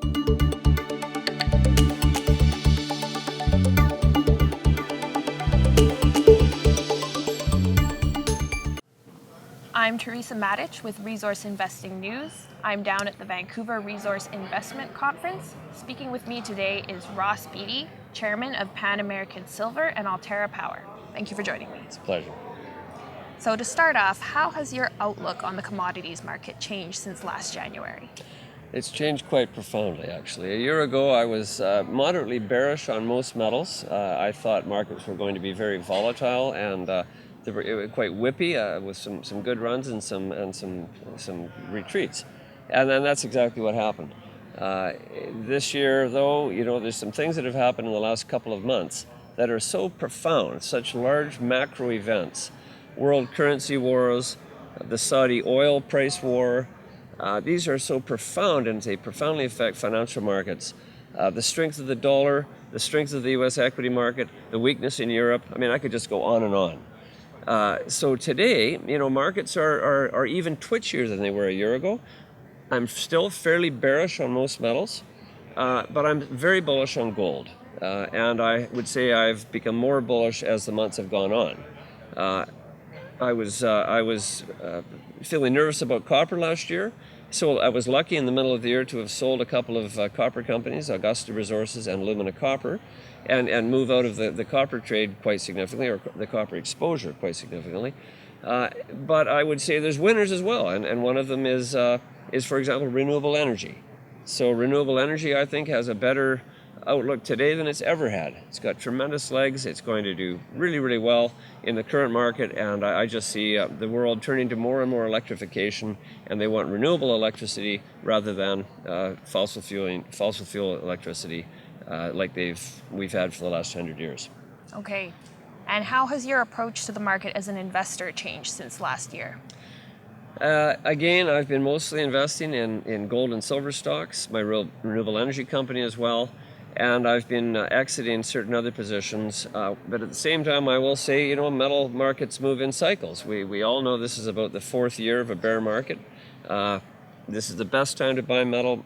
I'm Teresa Matich with Resource Investing News. I'm down at the Vancouver Resource Investment Conference. Speaking with me today is Ross Beaty, Chairman of Pan American Silver and Alterra Power. Thank you for joining me. It's a pleasure. So to start off, how has your outlook on the commodities market changed since last January? It's changed quite profoundly, actually. A year ago, I was moderately bearish on most metals. I thought markets were going to be very volatile and they were quite whippy with some good runs and some retreats. And then that's exactly what happened. This year, though, there's some things that have happened in the last couple of months that are so profound, such large macro events. World currency wars, the Saudi oil price war. These are so profound and they profoundly affect financial markets. The strength of the dollar, the strength of the U.S. equity market, the weakness in Europe. I mean, I could just go on and on. So today, markets are even twitchier than they were a year ago. I'm still fairly bearish on most metals, but I'm very bullish on gold. And I would say I've become more bullish as the months have gone on. I was feeling nervous about copper last year, so I was lucky in the middle of the year to have sold a couple of copper companies, Augusta Resources and Lumina Copper, and move out of the copper trade quite significantly, or the copper exposure quite significantly. But I would say there's winners as well, and one of them is for example, renewable energy. So renewable energy, I think, has a better outlook today than it's ever had. It's got tremendous legs. It's going to do really, really well in the current market, and I just see the world turning to more and more electrification, and they want renewable electricity rather than fossil fuel electricity like we've had for the last 100 years. Okay. And how has your approach to the market as an investor changed since last year? Again, I've been mostly investing in gold and silver stocks, my renewable energy company as well, and I've been exiting certain other positions. But at the same time, I will say, metal markets move in cycles. We all know this is about the fourth year of a bear market. This is the best time to buy metal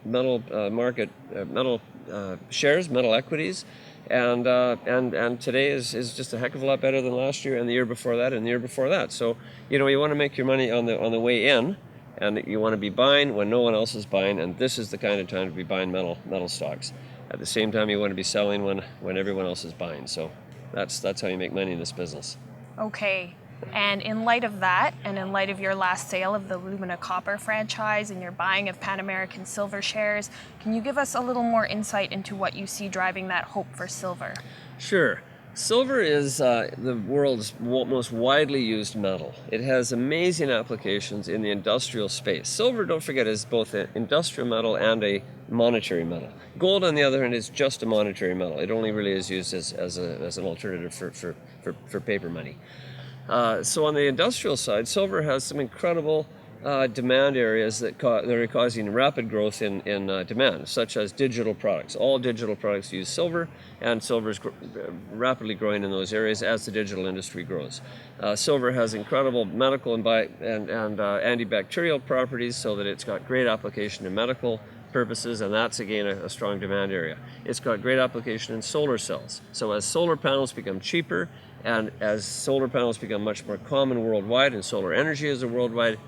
shares, metal equities, and today is just a heck of a lot better than last year and the year before that and the year before that. So you want to make your money on the way in, and you want to be buying when no one else is buying, and this is the kind of time to be buying metal stocks. At the same time, you want to be selling when everyone else is buying. So that's how you make money in this business. Okay. And in light of that, and in light of your last sale of the Lumina Copper franchise and your buying of Pan American Silver shares, can you give us a little more insight into what you see driving that hope for silver? Sure. Silver is the world's most widely used metal. It has amazing applications in the industrial space. Silver, don't forget, is both an industrial metal and a monetary metal. Gold, on the other hand, is just a monetary metal. It only really is used as an alternative for paper money. So on the industrial side, silver has some incredible demand areas that are causing rapid growth in demand, such as digital products. All digital products use silver, and silver is rapidly growing in those areas as the digital industry grows. Silver has incredible medical and antibacterial properties, so that it's got great application in medical purposes, and that's again a strong demand area. It's got great application in solar cells. So as solar panels become cheaper, and as solar panels become much more common worldwide, and solar energy is a worldwide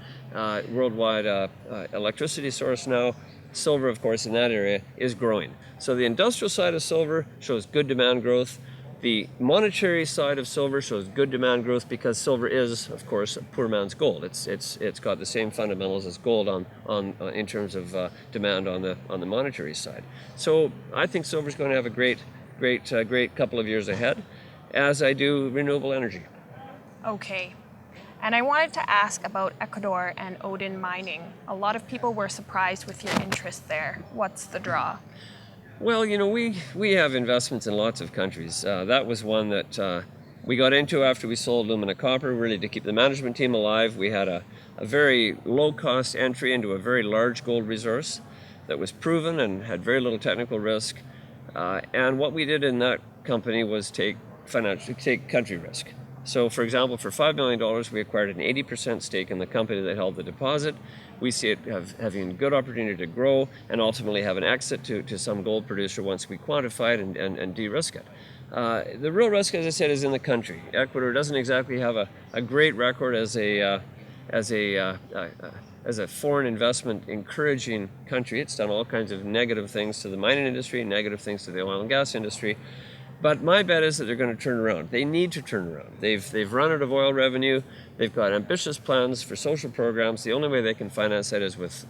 electricity source now, silver, of course, in that area is growing. So the industrial side of silver shows good demand growth. The monetary side of silver shows good demand growth because silver is, of course, a poor man's gold. It's got the same fundamentals as gold in terms of demand on the monetary side. So I think silver is going to have a great couple of years ahead, as I do renewable energy. Okay. And I wanted to ask about Ecuador and Odin Mining. A lot of people were surprised with your interest there. What's the draw? Well, we have investments in lots of countries. That was one that we got into after we sold Lumina Copper, really to keep the management team alive. We had a very low-cost entry into a very large gold resource that was proven and had very little technical risk. And what we did in that company was take country risk. So, for example, for $5 million, we acquired an 80% stake in the company that held the deposit. We see it having a good opportunity to grow and ultimately have an exit to some gold producer once we quantify it and de-risk it. The real risk, as I said, is in the country. Ecuador doesn't exactly have a great record as a foreign investment encouraging country. It's done all kinds of negative things to the mining industry, negative things to the oil and gas industry. But my bet is that they're going to turn around. They need to turn around. They've run out of oil revenue. They've got ambitious plans for social programs. The only way they can finance that is with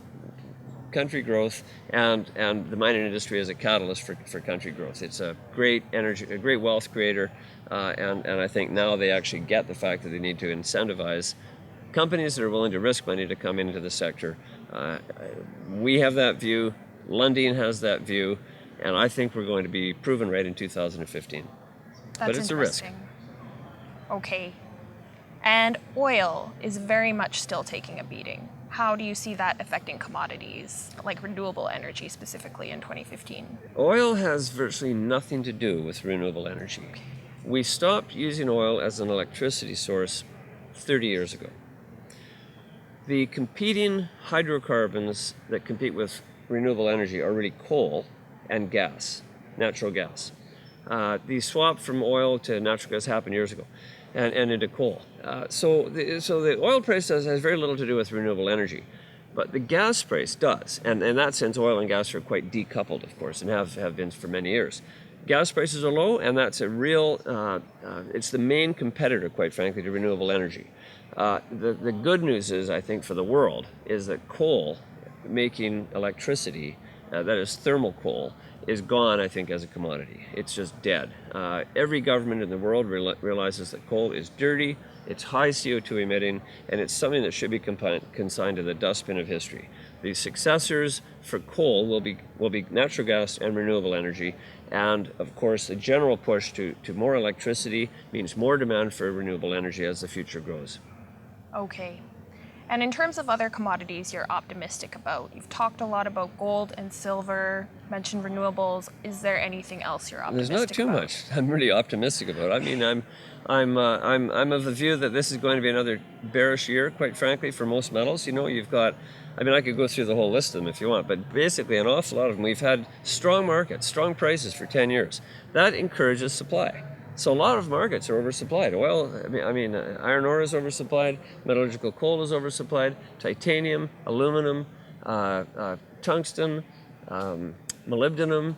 country growth, and the mining industry is a catalyst for country growth. It's a great energy, a great wealth creator, and I think now they actually get the fact that they need to incentivize companies that are willing to risk money to come into the sector. We have that view. Lundin has that view. And I think we're going to be proven right in 2015. But it's a risk. Okay. And oil is very much still taking a beating. How do you see that affecting commodities, like renewable energy specifically in 2015? Oil has virtually nothing to do with renewable energy. Okay. We stopped using oil as an electricity source 30 years ago. The competing hydrocarbons that compete with renewable energy are really coal and gas, natural gas. The swap from oil to natural gas happened years ago, and into coal. So the oil price has very little to do with renewable energy, but the gas price does. And in that sense, oil and gas are quite decoupled, of course, and have been for many years. Gas prices are low, and that's a real, it's the main competitor, quite frankly, to renewable energy. The good news is, I think, for the world, is that coal making electricity, that is thermal coal, is gone, I think, as a commodity. It's just dead. Every government in the world realizes that coal is dirty, it's high CO2 emitting, and it's something that should be consigned to the dustbin of history. The successors for coal will be natural gas and renewable energy, and of course the general push to more electricity means more demand for renewable energy as the future grows. Okay. And in terms of other commodities you're optimistic about, you've talked a lot about gold and silver, mentioned renewables. Is there anything else you're optimistic about? There's not too much I'm really optimistic about. I mean, I'm of the view that this is going to be another bearish year, quite frankly, for most metals. You know, you've got, I mean, I could go through the whole list of them if you want, but basically an awful lot of them. We've had strong markets, strong prices for 10 years. That encourages supply. So a lot of markets are oversupplied. Oil, iron ore is oversupplied, metallurgical coal is oversupplied, titanium, aluminum, tungsten, molybdenum.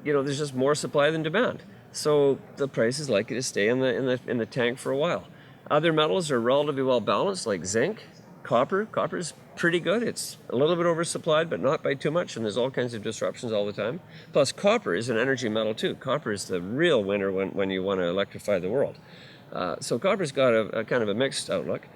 You know, there's just more supply than demand. So the price is likely to stay in the tank for a while. Other metals are relatively well balanced, like zinc, copper. Copper's pretty good. It's a little bit oversupplied, but not by too much, and there's all kinds of disruptions all the time. Plus, copper is an energy metal too. Copper is the real winner when you want to electrify the world. So copper's got a kind of a mixed outlook.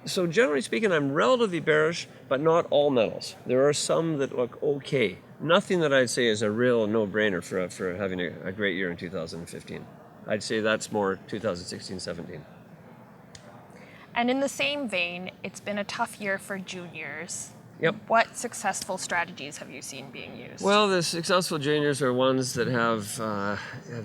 So generally speaking, I'm relatively bearish, but not all metals. There are some that look okay. Nothing that I'd say is a real no-brainer for having a great year in 2015. I'd say that's more 2016-17. And in the same vein, it's been a tough year for juniors. Yep. What successful strategies have you seen being used? Well, the successful juniors are ones that have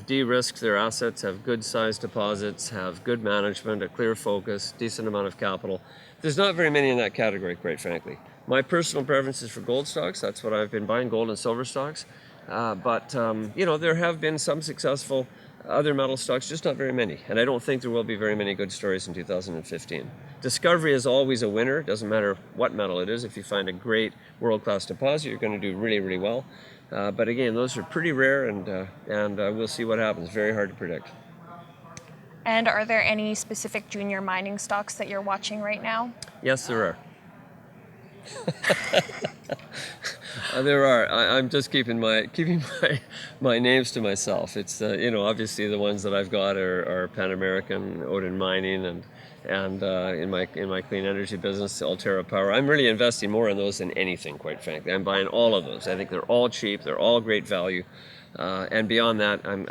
de-risked their assets, have good-sized deposits, have good management, a clear focus, decent amount of capital. There's not very many in that category, quite frankly. My personal preference is for gold stocks. That's what I've been buying, gold and silver stocks. But there have been some successful other metal stocks, just not very many. And I don't think there will be very many good stories in 2015. Discovery is always a winner. It doesn't matter what metal it is. If you find a great world-class deposit, you're going to do really, really well. But again, those are pretty rare, and we'll see what happens. Very hard to predict. And are there any specific junior mining stocks that you're watching right now? Yes, there are. There are. I'm just keeping my names to myself. It's obviously the ones that I've got are Pan American, Odin Mining, and in my clean energy business, Alterra Power. I'm really investing more in those than anything, quite frankly. I'm buying all of those. I think they're all cheap. They're all great value. And beyond that, I'm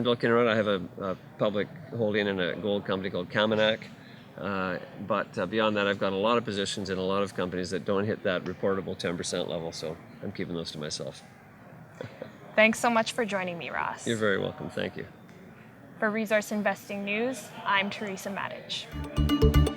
looking around. I have a public holding in a gold company called Commodities. But beyond that, I've got a lot of positions in a lot of companies that don't hit that reportable 10% level, so I'm keeping those to myself. Thanks so much for joining me, Ross. You're very welcome. Thank you. For Resource Investing News, I'm Teresa Matic.